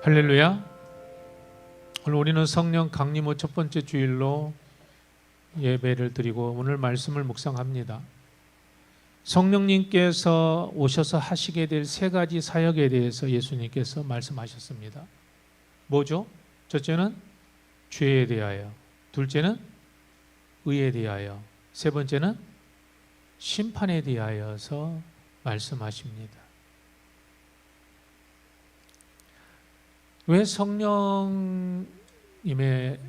할렐루야. 오늘 우리는 성령 강림 후 첫 번째 주일로 예배를 드리고 오늘 말씀을 묵상합니다. 성령님께서 오셔서 하시게 될 세 가지 사역에 대해서 예수님께서 말씀하셨습니다. 뭐죠? 첫째는 죄에 대하여, 둘째는 의에 대하여, 세 번째는 심판에 대하여서 말씀하십니다. 왜 성령님의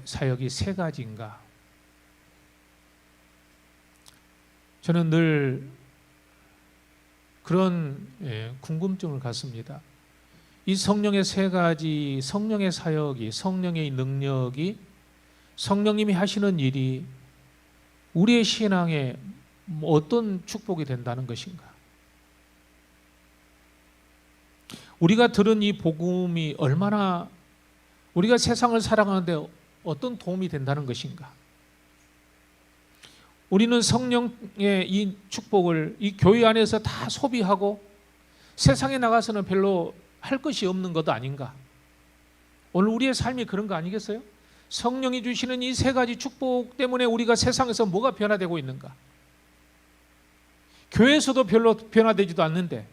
사역이 세 가지인가? 저는 늘 그런 궁금증을 갖습니다. 이 성령의 세 가지, 성령의 사역이, 성령의 능력이, 성령님이 하시는 일이 우리의 신앙에 어떤 축복이 된다는 것인가? 우리가 들은 이 복음이 얼마나 우리가 세상을 살아가는데 어떤 도움이 된다는 것인가? 우리는 성령의 이 축복을 이 교회 안에서 다 소비하고 세상에 나가서는 별로 할 것이 없는 것도 아닌가? 오늘 우리의 삶이 그런 거 아니겠어요? 성령이 주시는 이 세 가지 축복 때문에 우리가 세상에서 뭐가 변화되고 있는가? 교회에서도 별로 변화되지도 않는데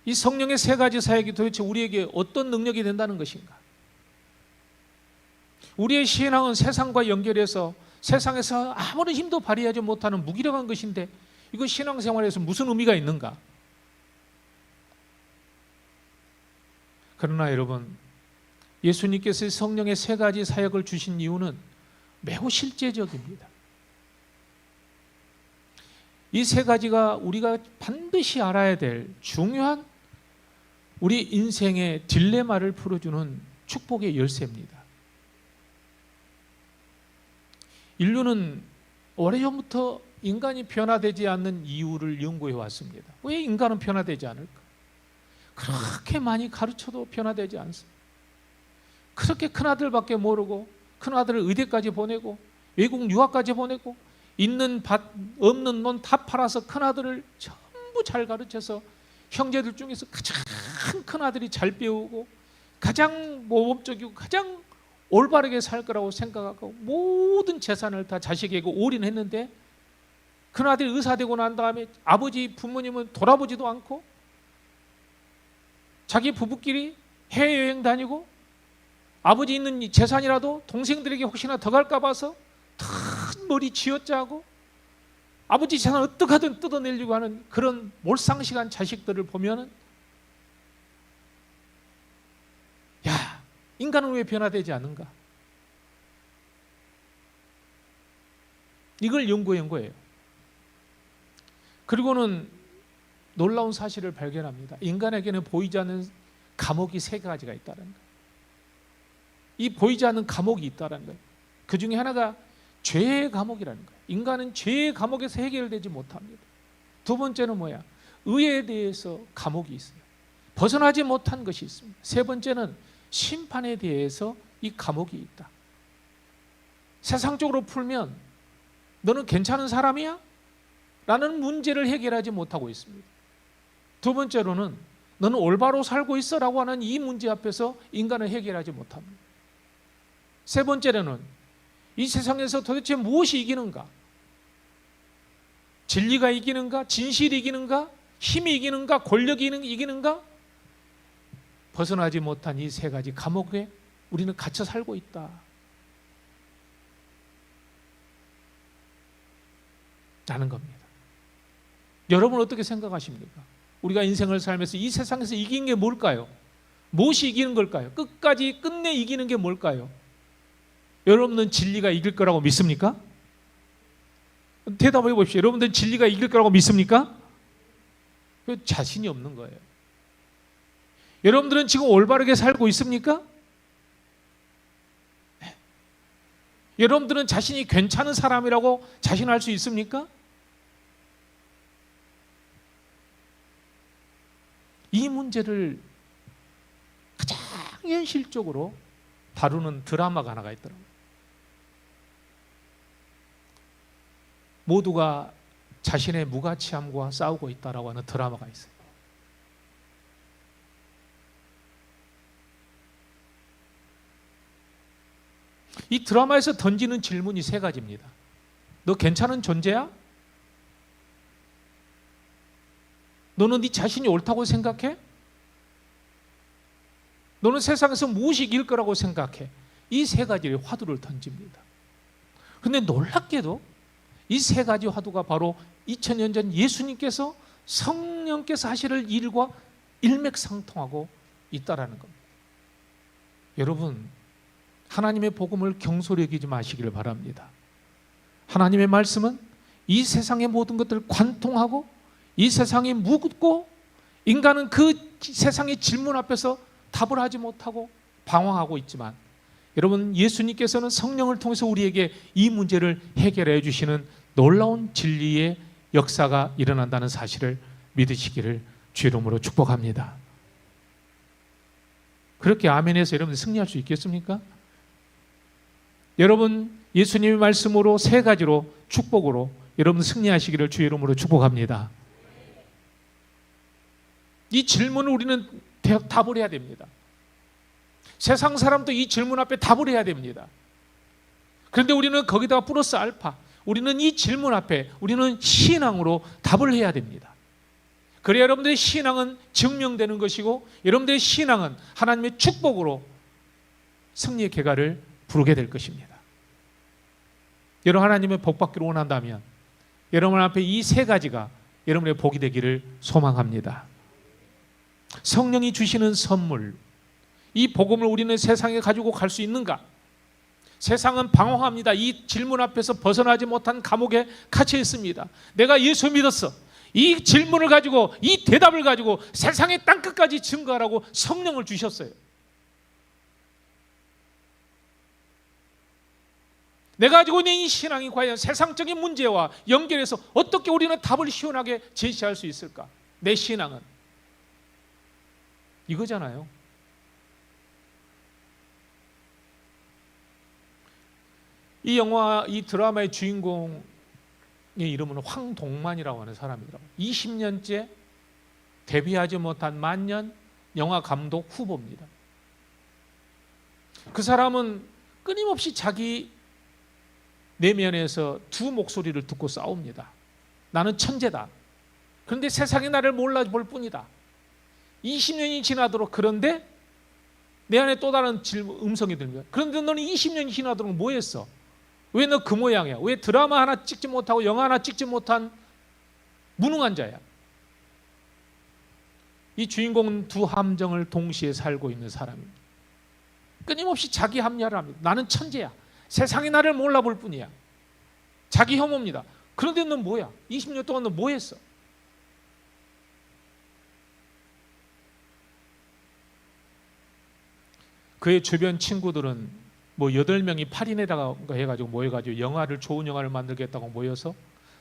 이 성령의 세 가지 사역이 도대체 우리에게 어떤 능력이 된다는 것인가? 우리의 신앙은 세상과 연결해서 세상에서 아무런 힘도 발휘하지 못하는 무기력한 것인데 이거 신앙생활에서 무슨 의미가 있는가? 그러나 여러분, 예수님께서 성령의 세 가지 사역을 주신 이유는 매우 실제적입니다. 이 세 가지가 우리가 반드시 알아야 될 중요한 우리 인생의 딜레마를 풀어주는 축복의 열쇠입니다. 인류는 오래전부터 인간이 변화되지 않는 이유를 연구해 왔습니다. 왜 인간은 변화되지 않을까? 그렇게 많이 가르쳐도 변화되지 않습니다. 그렇게 큰아들밖에 모르고 큰아들을 의대까지 보내고 외국 유학까지 보내고 있는 밭 없는 논 다 팔아서 큰아들을 전부 잘 가르쳐서 형제들 중에서 가장 큰아들이 잘 배우고 가장 모범적이고 가장 올바르게 살 거라고 생각하고 모든 재산을 다 자식에게 올인했는데 큰아들이 의사 되고 난 다음에 아버지 부모님은 돌아보지도 않고 자기 부부끼리 해외여행 다니고 아버지 있는 재산이라도 동생들에게 혹시나 더 갈까 봐서 큰 머리 쥐어짜고 아버지 재산 어떻게 하든 뜯어내려고 하는 그런 몰상식한 자식들을 보면은 야, 인간은 왜 변화되지 않는가? 이걸 연구한 거예요. 그리고는 놀라운 사실을 발견합니다. 인간에게는 보이지 않는 감옥이 세 가지가 있다는 거예요. 이 보이지 않는 감옥이 있다는 거예요. 그 중에 하나가 죄의 감옥이라는 거예요. 인간은 죄의 감옥에서 해결되지 못합니다. 두 번째는 뭐야? 의에 대해서 감옥이 있어요. 벗어나지 못한 것이 있습니다. 세 번째는 심판에 대해서 이 감옥이 있다. 세상적으로 풀면 너는 괜찮은 사람이야? 라는 문제를 해결하지 못하고 있습니다. 두 번째로는 너는 올바로 살고 있어 라고 하는 이 문제 앞에서 인간은 해결하지 못합니다. 세 번째로는 이 세상에서 도대체 무엇이 이기는가? 진리가 이기는가? 진실이 이기는가? 힘이 이기는가? 권력이 이기는가? 벗어나지 못한 이 세 가지 감옥에 우리는 갇혀 살고 있다. 라는 겁니다. 여러분 어떻게 생각하십니까? 우리가 인생을 살면서 이 세상에서 이기는 게 뭘까요? 무엇이 이기는 걸까요? 끝까지 끝내 이기는 게 뭘까요? 여러분은 진리가 이길 거라고 믿습니까? 대답해 보십시오. 여러분들은 진리가 이길 거라고 믿습니까? 자신이 없는 거예요. 여러분들은 지금 올바르게 살고 있습니까? 여러분들은 자신이 괜찮은 사람이라고 자신할 수 있습니까? 이 문제를 가장 현실적으로 다루는 드라마가 하나가 있더라고요. 모두가 자신의 무가치함과 싸우고 있다라고 하는 드라마가 있어요. 이 드라마에서 던지는 질문이 세 가지입니다. 너 괜찮은 존재야? 너는 네 자신이 옳다고 생각해? 너는 세상에서 무엇이 이길 거라고 생각해? 이 세 가지의 화두를 던집니다. 그런데 놀랍게도 이 세 가지 화두가 바로 2000년 전 예수님께서 성령께서 하실 일과 일맥상통하고 있다라는 겁니다. 여러분, 하나님의 복음을 경솔히 여기지 마시기를 바랍니다. 하나님의 말씀은 이 세상의 모든 것들을 관통하고 이 세상이 묻고 인간은 그 세상의 질문 앞에서 답을 하지 못하고 방황하고 있지만, 여러분, 예수님께서는 성령을 통해서 우리에게 이 문제를 해결해 주시는 놀라운 진리의 역사가 일어난다는 사실을 믿으시기를 주의 이름으로 축복합니다. 그렇게 아멘해서 여러분 승리할 수 있겠습니까? 여러분, 예수님의 말씀으로 세 가지로 축복으로 여러분 승리하시기를 주의 이름으로 축복합니다. 이 질문을 우리는 답을 해야 됩니다. 세상 사람도 이 질문 앞에 답을 해야 됩니다. 그런데 우리는 거기다가 플러스 알파, 우리는 이 질문 앞에 우리는 신앙으로 답을 해야 됩니다. 그래야 여러분들의 신앙은 증명되는 것이고 여러분들의 신앙은 하나님의 축복으로 승리의 계가를 부르게 될 것입니다. 여러분, 하나님의 복 받기를 원한다면 여러분 앞에 이 세 가지가 여러분의 복이 되기를 소망합니다. 성령이 주시는 선물, 이 복음을 우리는 세상에 가지고 갈 수 있는가? 세상은 방황합니다. 이 질문 앞에서 벗어나지 못한 감옥에 갇혀 있습니다. 내가 예수 믿었어. 이 질문을 가지고, 이 대답을 가지고 세상의 땅끝까지 증거하라고 성령을 주셨어요. 내가 가지고 있는 이 신앙이 과연 세상적인 문제와 연결해서 어떻게 우리는 답을 시원하게 제시할 수 있을까? 내 신앙은 이거잖아요. 이 영화, 이 드라마의 주인공의 이름은 황동만이라고 하는 사람이더라고요. 20년째 데뷔하지 못한 만년 영화 감독 후보입니다. 그 사람은 끊임없이 자기 내면에서 두 목소리를 듣고 싸웁니다. 나는 천재다. 그런데 세상이 나를 몰라볼 뿐이다. 20년이 지나도록, 그런데 내 안에 또 다른 음성이 들립니다. 그런데 너는 20년이 지나도록 뭐 했어? 왜 너 그 모양이야? 왜 드라마 하나 찍지 못하고 영화 하나 찍지 못한 무능한 자야? 이 주인공은 두 함정을 동시에 살고 있는 사람입니다. 끊임없이 자기 합리화를 합니다. 나는 천재야. 세상이 나를 몰라볼 뿐이야. 자기 혐오입니다. 그런데 넌 뭐야? 20년 동안 넌 뭐 했어? 그의 주변 친구들은 뭐 8명이 8인에다가 해가지고 모여가지고 영화를, 좋은 영화를 만들겠다고 모여서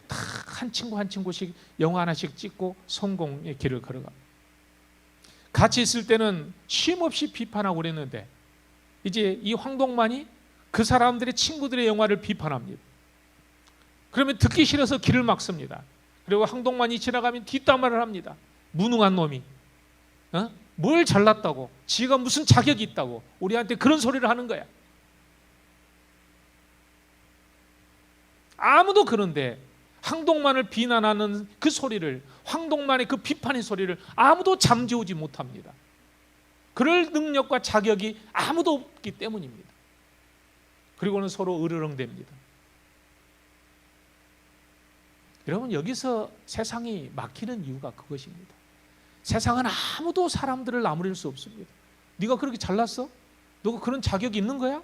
다 한 친구 한 친구씩 영화 하나씩 찍고 성공의 길을 걸어가. 같이 있을 때는 쉼없이 비판하고 그랬는데 이제 이 황동만이 그 사람들의 친구들의 영화를 비판합니다. 그러면 듣기 싫어서 길을 막습니다. 그리고 황동만이 지나가면 뒷담화를 합니다. 무능한 놈이 뭘 잘났다고, 지가 무슨 자격이 있다고 우리한테 그런 소리를 하는 거야. 아무도, 그런데 황동만을 비난하는 그 소리를, 황동만의 그 비판의 소리를 아무도 잠재우지 못합니다. 그럴 능력과 자격이 아무도 없기 때문입니다. 그리고는 서로 으르렁댑니다. 여러분, 여기서 세상이 막히는 이유가 그것입니다. 세상은 아무도 사람들을 나무랄 수 없습니다. 네가 그렇게 잘났어? 너가 그런 자격이 있는 거야?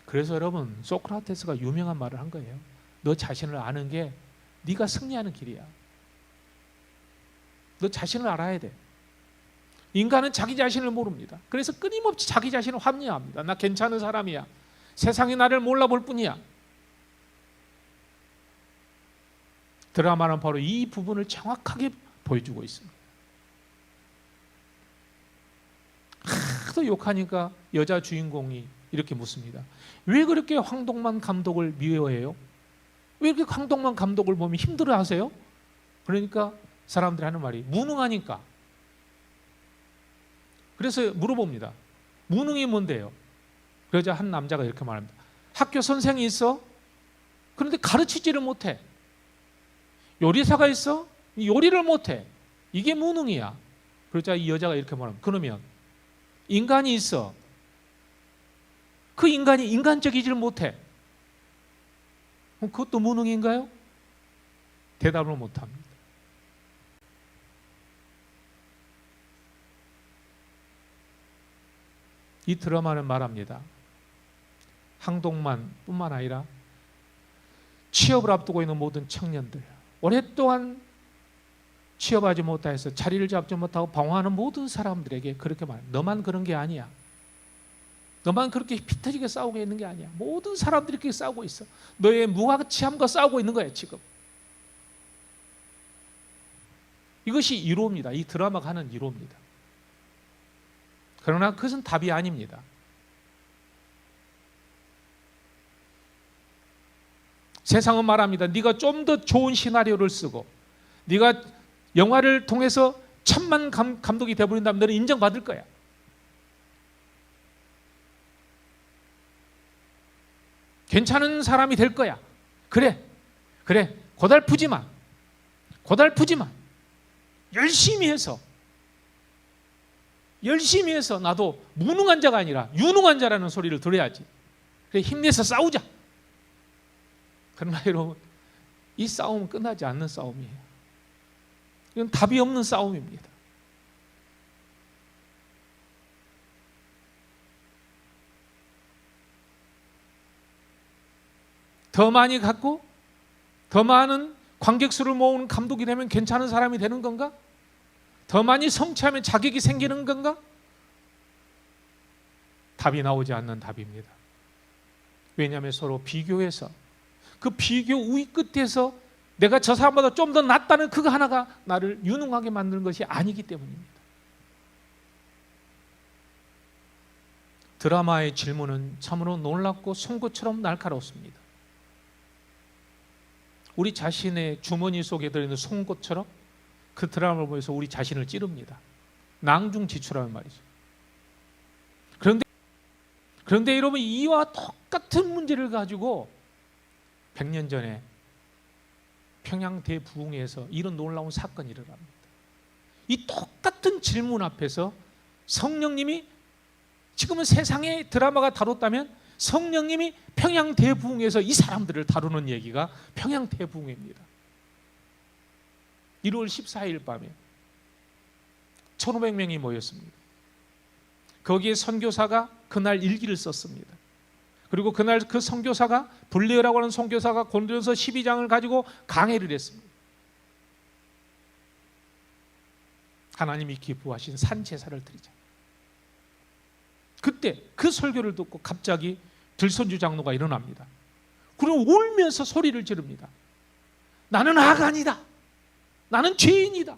그래서 여러분, 소크라테스가 유명한 말을 한 거예요. 너 자신을 아는 게 네가 승리하는 길이야. 너 자신을 알아야 돼. 인간은 자기 자신을 모릅니다. 그래서 끊임없이 자기 자신을 합리화합니다. 나 괜찮은 사람이야. 세상이 나를 몰라볼 뿐이야. 드라마는 바로 이 부분을 정확하게 보여주고 있습니다. 하도 욕하니까 여자 주인공이 이렇게 묻습니다. 왜 그렇게 황동만 감독을 미워해요? 왜 이렇게 황동만 감독을 보면 힘들어하세요? 그러니까 사람들이 하는 말이 무능하니까. 그래서 물어봅니다. 무능이 뭔데요? 그러자 한 남자가 이렇게 말합니다. 학교 선생이 있어. 그런데 가르치지를 못해. 요리사가 있어. 요리를 못해. 이게 무능이야. 그러자 이 여자가 이렇게 말합니다. 그러면 인간이 있어. 그 인간이 인간적이지를 못해. 그럼 그것도 무능인가요? 대답을 못합니다. 이 드라마는 말합니다. 항동만 뿐만 아니라 취업을 앞두고 있는 모든 청년들, 오랫동안 취업하지 못해서 자리를 잡지 못하고 방황하는 모든 사람들에게 그렇게 말합니다. 너만 그런 게 아니야. 너만 그렇게 피터지게 싸우고 있는 게 아니야. 모든 사람들이 그렇게 싸우고 있어. 너의 무가치함과 싸우고 있는 거야 지금. 이것이 이로입니다. 이 드라마가 하는 이로입니다. 그러나 그것은 답이 아닙니다. 세상은 말합니다. 네가 좀 더 좋은 시나리오를 쓰고 네가 영화를 통해서 천만 감독이 되어버린다면 너는 인정받을 거야. 괜찮은 사람이 될 거야. 그래 고달프지만 열심히 해서 나도 무능한 자가 아니라 유능한 자라는 소리를 들어야지. 그래 힘내서 싸우자. 그러나 여러분, 이 싸움은 끝나지 않는 싸움이에요. 이건 답이 없는 싸움입니다. 더 많이 갖고 더 많은 관객 수를 모으는 감독이 되면 괜찮은 사람이 되는 건가? 더 많이 성취하면 자격이 생기는 건가? 답이 나오지 않는 답입니다. 왜냐하면 서로 비교해서 그 비교 우위 끝에서 내가 저 사람보다 좀 더 낫다는 그거 하나가 나를 유능하게 만드는 것이 아니기 때문입니다. 드라마의 질문은 참으로 놀랍고 송곳처럼 날카롭습니다. 우리 자신의 주머니 속에 들어있는 송곳처럼 그 드라마를 보면서 우리 자신을 찌릅니다. 낭중지추라는 말이죠. 그런데 여러분, 이와 똑같은 문제를 가지고 100년 전에 평양 대부흥에서 이런 놀라운 사건이 일어납니다. 이 똑같은 질문 앞에서 성령님이, 지금은 세상의 드라마가 다뤘다면 성령님이 평양 대부흥에서 이 사람들을 다루는 얘기가 평양 대부흥입니다. 1월 14일 밤에 1,500명이 모였습니다. 거기에 선교사가 그날 일기를 썼습니다. 그리고 그날 그 선교사가 블레어라고 하는 선교사가 고린도전서 12장을 가지고 강해를 했습니다. 하나님이 기뻐하신 산제사를 드리자. 그때 그 설교를 듣고 갑자기 들선주 장로가 일어납니다. 그리고 울면서 소리를 지릅니다. 나는 하간이다. 나는 죄인이다.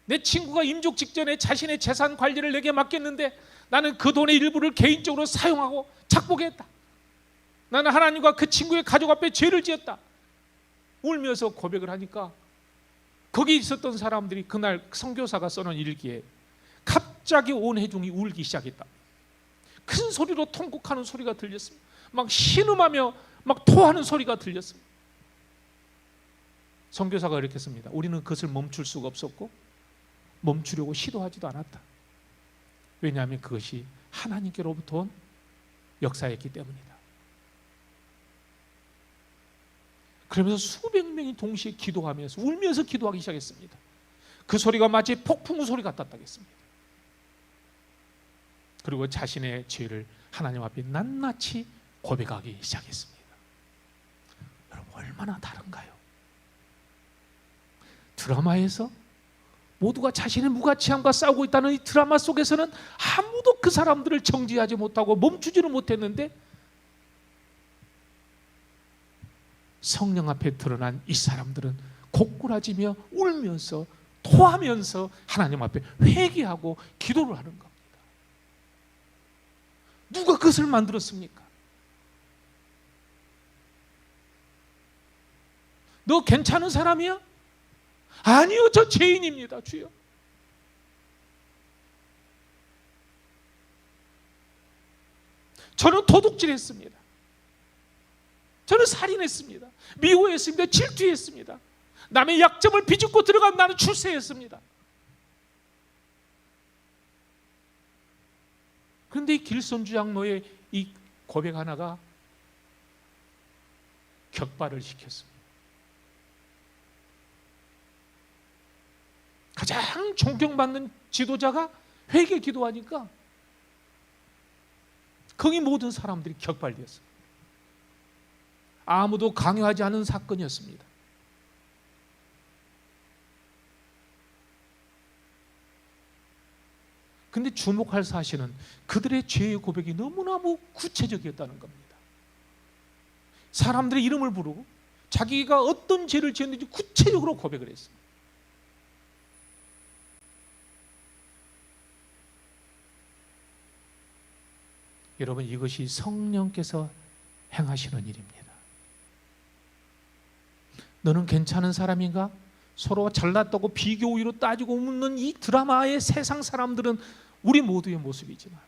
내 친구가 임종 직전에 자신의 재산 관리를 내게 맡겼는데 나는 그 돈의 일부를 개인적으로 사용하고 착복했다. 나는 하나님과 그 친구의 가족 앞에 죄를 지었다. 울면서 고백을 하니까 거기 있었던 사람들이 그날 선교사가 써놓은 일기에 갑자기 온 회중이 울기 시작했다. 큰 소리로 통곡하는 소리가 들렸습니다. 막 신음하며 막 토하는 소리가 들렸습니다. 선교사가 이렇게 씁니다. 우리는 그것을 멈출 수가 없었고 멈추려고 시도하지도 않았다. 왜냐하면 그것이 하나님께로부터 온 역사였기 때문이다. 그러면서 수백 명이 동시에 기도하면서 울면서 기도하기 시작했습니다. 그 소리가 마치 폭풍우 소리 같았다고 했습니다. 그리고 자신의 죄를 하나님 앞에 낱낱이 고백하기 시작했습니다. 여러분, 얼마나 다른가요? 드라마에서 모두가 자신의 무가치함과 싸우고 있다는 이 드라마 속에서는 아무도 그 사람들을 정지하지 못하고 멈추지를 못했는데 성령 앞에 드러난 이 사람들은 고꾸라지며 울면서 토하면서 하나님 앞에 회개하고 기도를 하는 겁니다. 누가 그것을 만들었습니까? 너 괜찮은 사람이야? 아니요, 저 죄인입니다, 주여. 저는 도둑질했습니다. 저는 살인했습니다. 미워했습니다. 질투했습니다. 남의 약점을 비집고 들어간 나는 출세했습니다. 그런데 이 길손주 장로의 이 고백 하나가 격발을 시켰습니다. 가장 존경받는 지도자가 회개 기도하니까 거기 모든 사람들이 격발되었습니다. 아무도 강요하지 않은 사건이었습니다. 근데 주목할 사실은 그들의 죄의 고백이 너무너무 구체적이었다는 겁니다. 사람들의 이름을 부르고 자기가 어떤 죄를 지었는지 구체적으로 고백을 했습니다. 여러분, 이것이 성령께서 행하시는 일입니다. 너는 괜찮은 사람인가? 서로 잘났다고 비교 우위로 따지고 묻는 이 드라마의 세상 사람들은 우리 모두의 모습이지만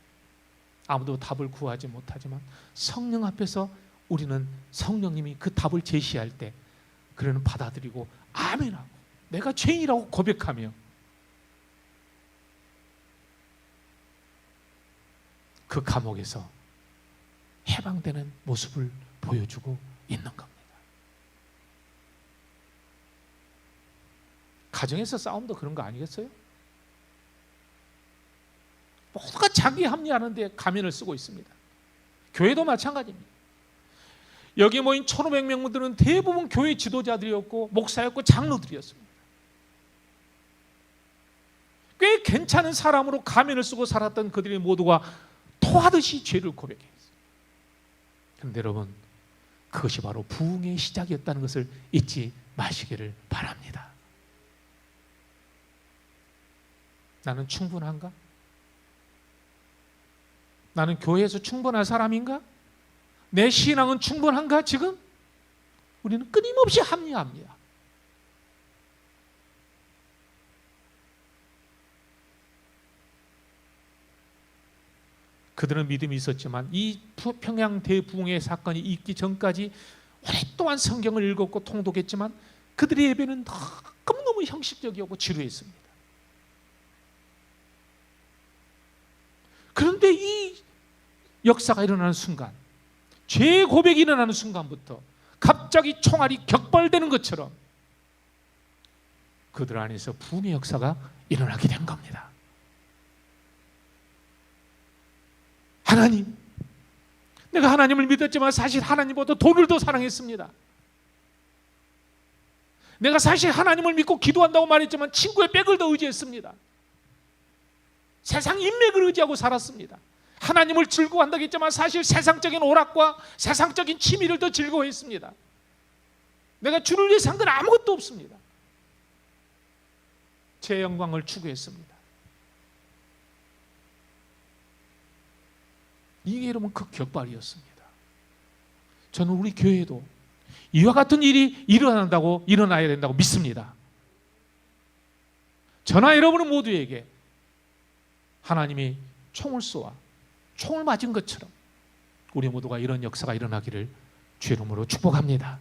아무도 답을 구하지 못하지만 성령 앞에서 우리는 성령님이 그 답을 제시할 때 그를 받아들이고 아멘하고 내가 죄인이라고 고백하며 그 감옥에서 해방되는 모습을 보여주고 있는 겁니다. 가정에서 싸움도 그런 거 아니겠어요? 모두가 자기 합리하는데 가면을 쓰고 있습니다. 교회도 마찬가지입니다. 여기 모인 1,500명들은 대부분 교회 지도자들이었고 목사였고 장로들이었습니다. 꽤 괜찮은 사람으로 가면을 쓰고 살았던 그들이 모두가 토하듯이 죄를 고백했어요. 그런데 여러분, 그것이 바로 부흥의 시작이었다는 것을 잊지 마시기를 바랍니다. 나는 충분한가? 나는 교회에서 충분한 사람인가? 내 신앙은 충분한가 지금? 우리는 끊임없이 합리합니다. 그들은 믿음이 있었지만 이 평양 대부흥의 사건이 있기 전까지 오랫동안 성경을 읽었고 통독했지만 그들의 예배는 너무 형식적이었고 지루했습니다. 그런데 이 역사가 일어나는 순간, 죄의 고백이 일어나는 순간부터 갑자기 총알이 격발되는 것처럼 그들 안에서 부흥의 역사가 일어나게 된 겁니다. 하나님, 내가 하나님을 믿었지만 사실 하나님보다 돈을 더 사랑했습니다. 내가 사실 하나님을 믿고 기도한다고 말했지만 친구의 백을 더 의지했습니다. 세상 인맥을 의지하고 살았습니다. 하나님을 즐거워한다고 했지만 사실 세상적인 오락과 세상적인 취미를 더 즐거워했습니다. 내가 주를 위해 산 건 아무것도 없습니다. 제 영광을 추구했습니다. 이게 여러분 그 격발이었습니다. 저는 우리 교회에도 이와 같은 일이 일어나야 된다고 믿습니다. 저나 여러분 모두에게 하나님이 총을 쏘아 총을 맞은 것처럼 우리 모두가 이런 역사가 일어나기를 주의 이름으로 축복합니다.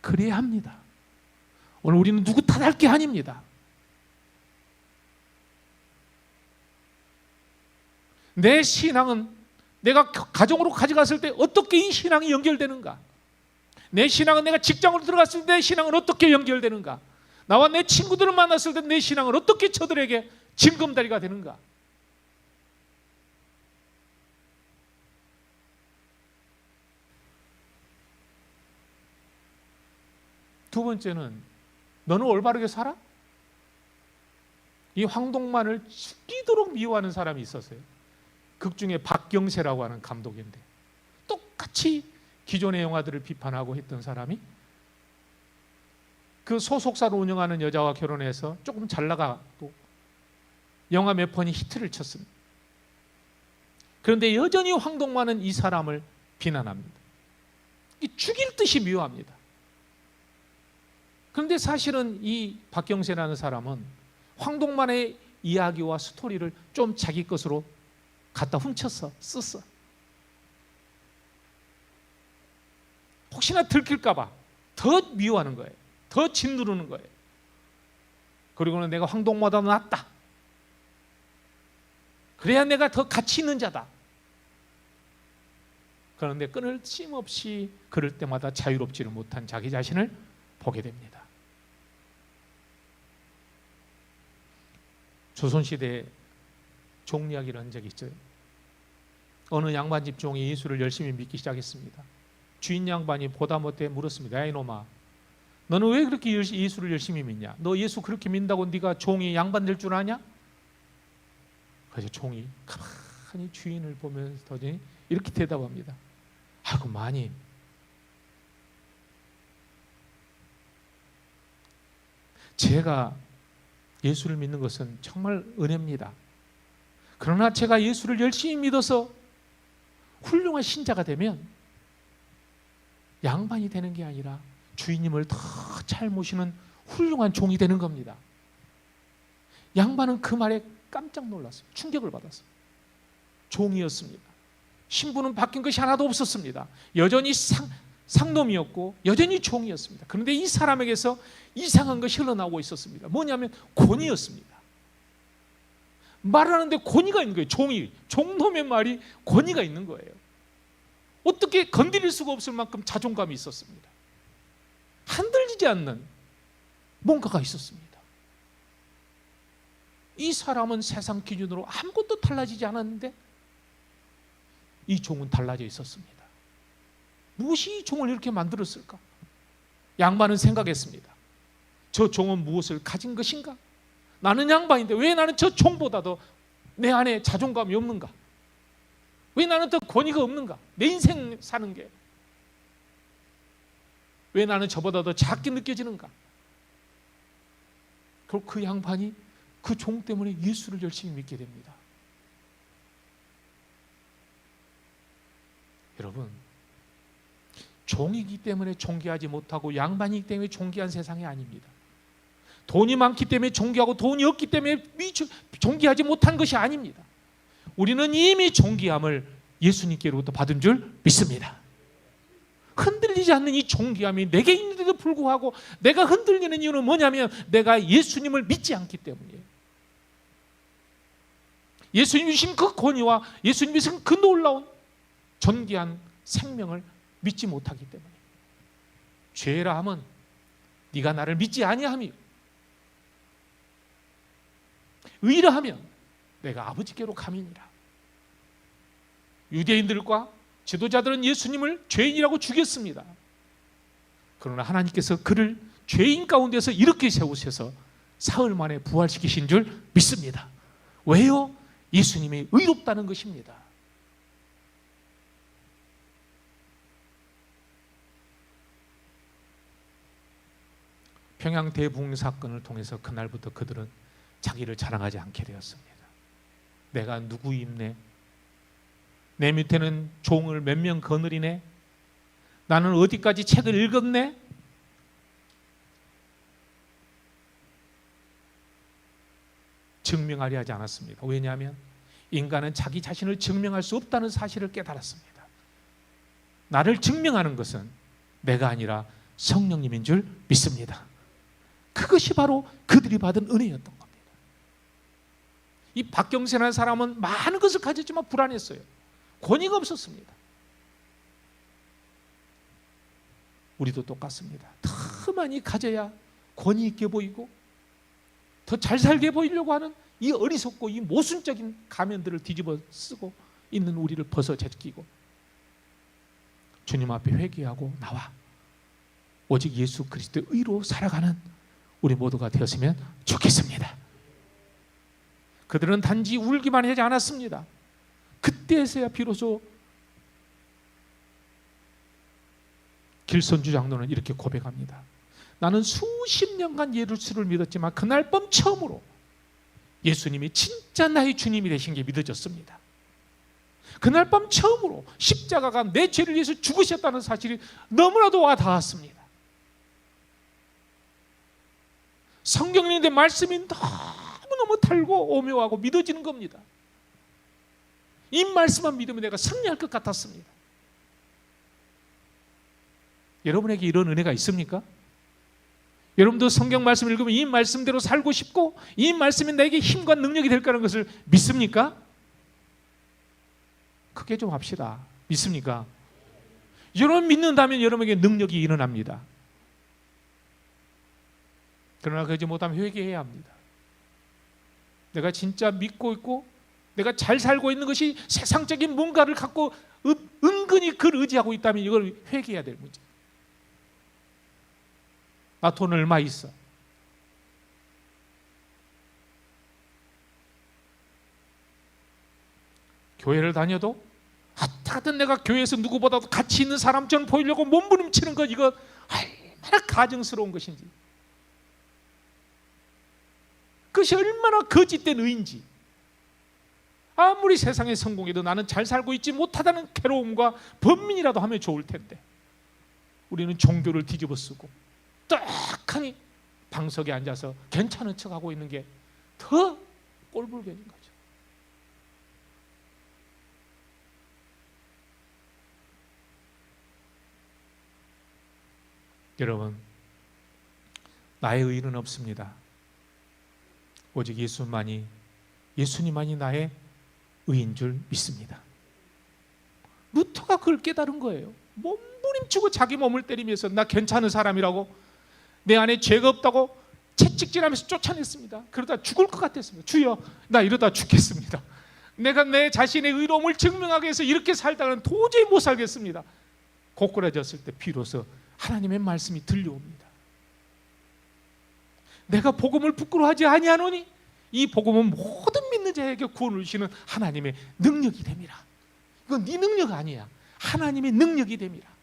그래야 합니다. 오늘 우리는 누구 탓할 게 아닙니다. 내 신앙은 내가 가정으로 가져갔을 때 어떻게 이 신앙이 연결되는가? 내 신앙은 내가 직장으로 들어갔을 때 내 신앙은 어떻게 연결되는가? 나와 내 친구들을 만났을 때 내 신앙은 어떻게 저들에게 징검다리가 되는가? 두 번째는 너는 올바르게 살아? 이 황동만을 죽이도록 미워하는 사람이 있었어요. 극 중에 박경세라고 하는 감독인데 똑같이 기존의 영화들을 비판하고 했던 사람이 그 소속사를 운영하는 여자와 결혼해서 조금 잘 나가고 영화 몇 편이 히트를 쳤습니다. 그런데 여전히 황동만은 이 사람을 비난합니다. 죽일 듯이 미워합니다. 그런데 사실은 이 박경세라는 사람은 황동만의 이야기와 스토리를 좀 자기 것으로 갖다 훔쳐서 썼어. 혹시나 들킬까 봐 더 미워하는 거예요. 더 짓누르는 거예요. 그리고는 내가 황동보다 낫다. 그래야 내가 더 가치 있는 자다. 그런데 끊임없이 그럴 때마다 자유롭지를 못한 자기 자신을 보게 됩니다. 조선시대에 종 이야기를 한 적이 있어요. 어느 양반집 종이 예수를 열심히 믿기 시작했습니다. 주인 양반이 보다 못해 물었습니다. 야 이놈아, 너는 왜 그렇게 예수를 열심히 믿냐? 너 예수 그렇게 믿는다고 네가 종이 양반 될 줄 아냐? 그래서 종이 가만히 주인을 보면서 이렇게 대답합니다. 아이고 마님, 제가 예수를 믿는 것은 정말 은혜입니다. 그러나 제가 예수를 열심히 믿어서 훌륭한 신자가 되면 양반이 되는 게 아니라 주인님을 더 잘 모시는 훌륭한 종이 되는 겁니다. 양반은 그 말에 깜짝 놀랐어요. 충격을 받았어요. 종이었습니다. 신분은 바뀐 것이 하나도 없었습니다. 여전히 상놈이었고 여전히 종이었습니다. 그런데 이 사람에게서 이상한 것이 흘러나오고 있었습니다. 뭐냐면 권위였습니다. 말하는데 권위가 있는 거예요. 종놈의 말이 권위가 있는 거예요. 어떻게 건드릴 수가 없을 만큼 자존감이 있었습니다. 흔들리지 않는 뭔가가 있었습니다. 이 사람은 세상 기준으로 아무것도 달라지지 않았는데 이 종은 달라져 있었습니다. 무엇이 이 종을 이렇게 만들었을까? 양반은 생각했습니다. 저 종은 무엇을 가진 것인가? 나는 양반인데 왜 나는 저 종보다도 내 안에 자존감이 없는가? 왜 나는 더 권위가 없는가? 내 인생 사는 게 왜 나는 저보다 더 작게 느껴지는가? 그리고 그 양반이 그 종 때문에 예수를 열심히 믿게 됩니다. 여러분, 종이기 때문에 존귀하지 못하고 양반이기 때문에 존귀한 세상이 아닙니다. 돈이 많기 때문에 존귀하고 돈이 없기 때문에 존귀하지 못한 것이 아닙니다. 우리는 이미 존귀함을 예수님께로부터 받은 줄 믿습니다. 흔들리지 않는 이 존귀함이 내게 있는데도 불구하고 내가 흔들리는 이유는 뭐냐면 내가 예수님을 믿지 않기 때문이에요. 예수님이 주신 그 권위와 예수님이 주신 그 놀라운 존귀한 생명을 믿지 못하기 때문에 죄라 하면 네가 나를 믿지 아니하며 의라 하면 내가 아버지께로 가미니라. 유대인들과 지도자들은 예수님을 죄인이라고 죽였습니다. 그러나 하나님께서 그를 죄인 가운데서 이렇게 세우셔서 사흘 만에 부활시키신 줄 믿습니다. 왜요? 예수님이 의롭다는 것입니다. 평양 대붕 사건을 통해서 그날부터 그들은 자기를 자랑하지 않게 되었습니다. 내가 누구임네? 내 밑에는 종을 몇 명 거느리네? 나는 어디까지 책을 읽었네? 증명하려 하지 않았습니다. 왜냐하면 인간은 자기 자신을 증명할 수 없다는 사실을 깨달았습니다. 나를 증명하는 것은 내가 아니라 성령님인 줄 믿습니다. 그것이 바로 그들이 받은 은혜였던 겁니다. 이 박경세라는 사람은 많은 것을 가졌지만 불안했어요. 권위가 없었습니다. 우리도 똑같습니다. 더 많이 가져야 권위 있게 보이고 더 잘 살게 보이려고 하는 이 어리석고 이 모순적인 가면들을 뒤집어 쓰고 있는 우리를 벗어 제끼고 주님 앞에 회개하고 나와 오직 예수 그리스도의 의로 살아가는 우리 모두가 되었으면 좋겠습니다. 그들은 단지 울기만 하지 않았습니다. 그때서야 비로소 길선주 장로는 이렇게 고백합니다. 나는 수십 년간 예수를 믿었지만 그날 밤 처음으로 예수님이 진짜 나의 주님이 되신 게 믿어졌습니다. 그날 밤 처음으로 십자가가 내 죄를 위해서 죽으셨다는 사실이 너무나도 와 닿았습니다. 성경인데 말씀이 너무너무 달고 오묘하고 믿어지는 겁니다. 이 말씀만 믿으면 내가 승리할 것 같았습니다. 여러분에게 이런 은혜가 있습니까? 여러분도 성경 말씀 읽으면 이 말씀대로 살고 싶고 이 말씀이 나에게 힘과 능력이 될 거라는 것을 믿습니까? 크게 좀 합시다. 믿습니까? 여러분 믿는다면 여러분에게 능력이 일어납니다. 그러나 그러지 못하면 회개해야 합니다. 내가 진짜 믿고 있고 내가 잘 살고 있는 것이 세상적인 뭔가를 갖고 은근히 그걸 의지하고 있다면 이걸 회개해야 될 문제. 나 돈 얼마 있어? 교회를 다녀도 어떻게든 내가 교회에서 누구보다도 가치 있는 사람처럼 보이려고 몸부림치는 것, 이거 얼마나 가증스러운 것인지, 그것이 얼마나 거짓된 의인지. 아무리 세상에 성공해도 나는 잘 살고 있지 못하다는 괴로움과 번민이라도 하면 좋을 텐데 우리는 종교를 뒤집어 쓰고 떡하니 방석에 앉아서 괜찮은 척하고 있는 게 더 꼴불견인 거죠. 여러분, 나의 의의는 없습니다. 오직 예수님만이 나의 의인 줄 믿습니다. 루터가 그걸 깨달은 거예요. 몸부림치고 자기 몸을 때리면서 나 괜찮은 사람이라고, 내 안에 죄가 없다고 채찍질하면서 쫓아냈습니다. 그러다 죽을 것 같았습니다. 주여, 나 이러다 죽겠습니다. 내가 내 자신의 의로움을 증명하기 위해서 이렇게 살다가는 도저히 못 살겠습니다. 고꾸라졌을 때 비로소 하나님의 말씀이 들려옵니다. 내가 복음을 부끄러워하지 아니하노니 이 복음은 모든 믿는 자에게 구원을 주시는 하나님의 능력이 됨이라. 이건 네 능력 아니야. 하나님의 능력이 됨이라.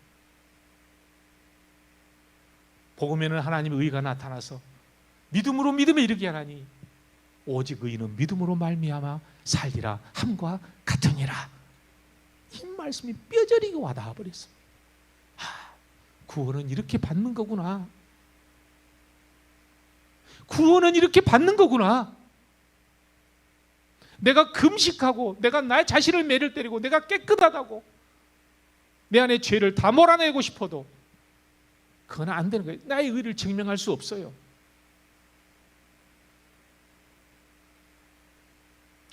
복음에는 하나님의 의가 나타나서 믿음으로 믿음에 이르게 하나니 오직 의인은 믿음으로 말미암아 살리라 함과 같으니라. 이 말씀이 뼈저리게 와닿아 버렸습니다. 구원은 이렇게 받는 거구나. 구원은 이렇게 받는 거구나. 내가 금식하고 내가 나의 자신을 매를 때리고 내가 깨끗하다고 내 안에 죄를 다 몰아내고 싶어도 그건 안 되는 거예요. 나의 의를 증명할 수 없어요.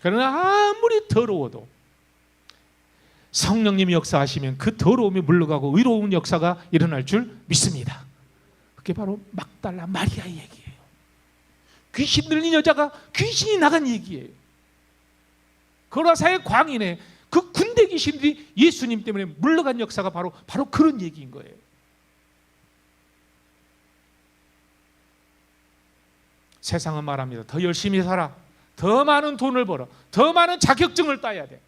그러나 아무리 더러워도 성령님이 역사하시면 그 더러움이 물러가고 의로운 역사가 일어날 줄 믿습니다. 그게 바로 막달라 마리아의 얘기예요. 귀신 들린 여자가 귀신이 나간 얘기예요. 거라사의 광인에 그 군대 귀신들이 예수님 때문에 물러간 역사가 바로 그런 얘기인 거예요. 세상은 말합니다. 더 열심히 살아. 더 많은 돈을 벌어. 더 많은 자격증을 따야 돼.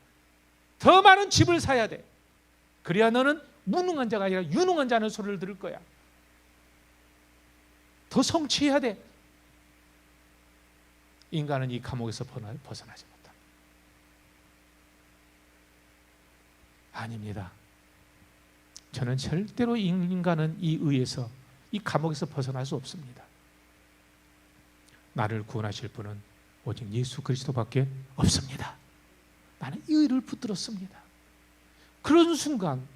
더 많은 집을 사야 돼. 그래야 너는 무능한 자가 아니라 유능한 자는 소리를 들을 거야. 더 성취해야 돼. 인간은 이 감옥에서 벗어나지 못합니다. 아닙니다. 저는 절대로 인간은 이 의에서, 이 감옥에서 벗어날 수 없습니다. 나를 구원하실 분은 오직 예수 그리스도밖에 없습니다. 나는 이 의를 붙들었습니다. 그런 순간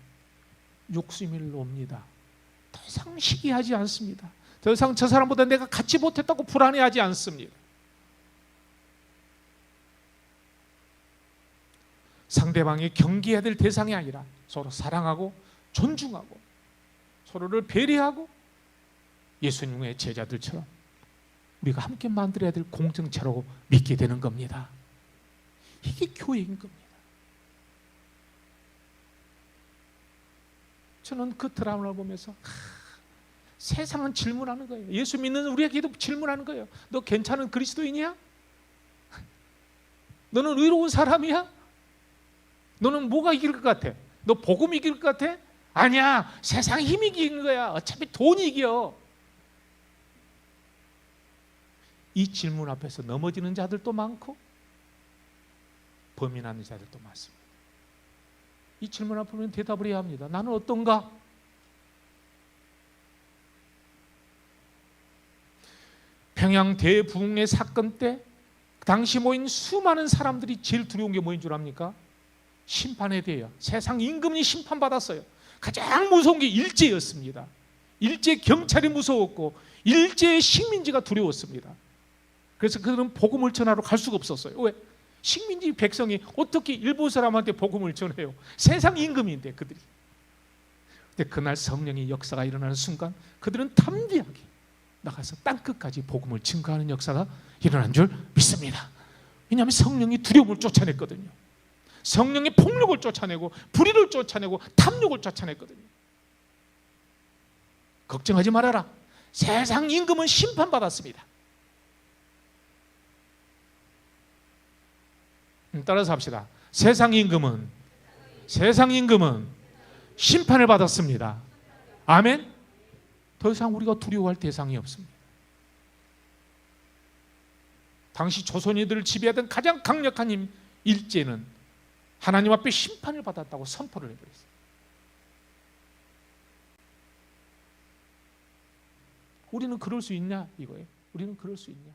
욕심이 옵니다. 더 이상 시기하지 않습니다. 더 이상 저 사람보다 내가 갖지 못했다고 불안해하지 않습니다. 상대방이 경계해야 될 대상이 아니라 서로 사랑하고 존중하고 서로를 배려하고 예수님의 제자들처럼 우리가 함께 만들어야 될 공동체라고 믿게 되는 겁니다. 이게 교회인 겁니다. 저는 그 드라마를 보면서 세상은 질문하는 거예요. 예수 믿는 우리에게도 질문하는 거예요. 너 괜찮은 그리스도인이야? 너는 의로운 사람이야? 너는 뭐가 이길 것 같아? 너 복음 이길 것 같아? 아니야, 세상 힘이 이기는 거야. 어차피 돈이 이겨. 이 질문 앞에서 넘어지는 자들도 많고 범인하는 자들도 많습니다. 이 질문 앞에는 대답을 해야 합니다. 나는 어떤가? 평양 대부흥의 사건 때 당시 모인 수많은 사람들이 제일 두려운 게 뭐인 줄 압니까? 심판에 대해요. 세상 임금이 심판받았어요. 가장 무서운 게 일제였습니다. 일제 경찰이 무서웠고 일제의 식민지가 두려웠습니다. 그래서 그들은 복음을 전하러 갈 수가 없었어요. 왜? 식민지 백성이 어떻게 일본 사람한테 복음을 전해요? 세상 임금인데 그들이. 근데 그날 성령의 역사가 일어나는 순간 그들은 담대하게 나가서 땅끝까지 복음을 증거하는 역사가 일어난 줄 믿습니다. 왜냐하면 성령이 두려움을 쫓아냈거든요. 성령의 폭력을 쫓아내고 불의를 쫓아내고 탐욕을 쫓아냈거든요. 걱정하지 말아라. 세상 임금은 심판받았습니다. 따라서 합시다. 세상 임금은 심판을 받았습니다. 아멘. 더 이상 우리가 두려워할 대상이 없습니다. 당시 조선인들을 지배하던 가장 강력한 힘 일제는 하나님 앞에 심판을 받았다고 선포를 해버렸어요. 우리는 그럴 수 있냐 이거예요. 우리는 그럴 수 있냐?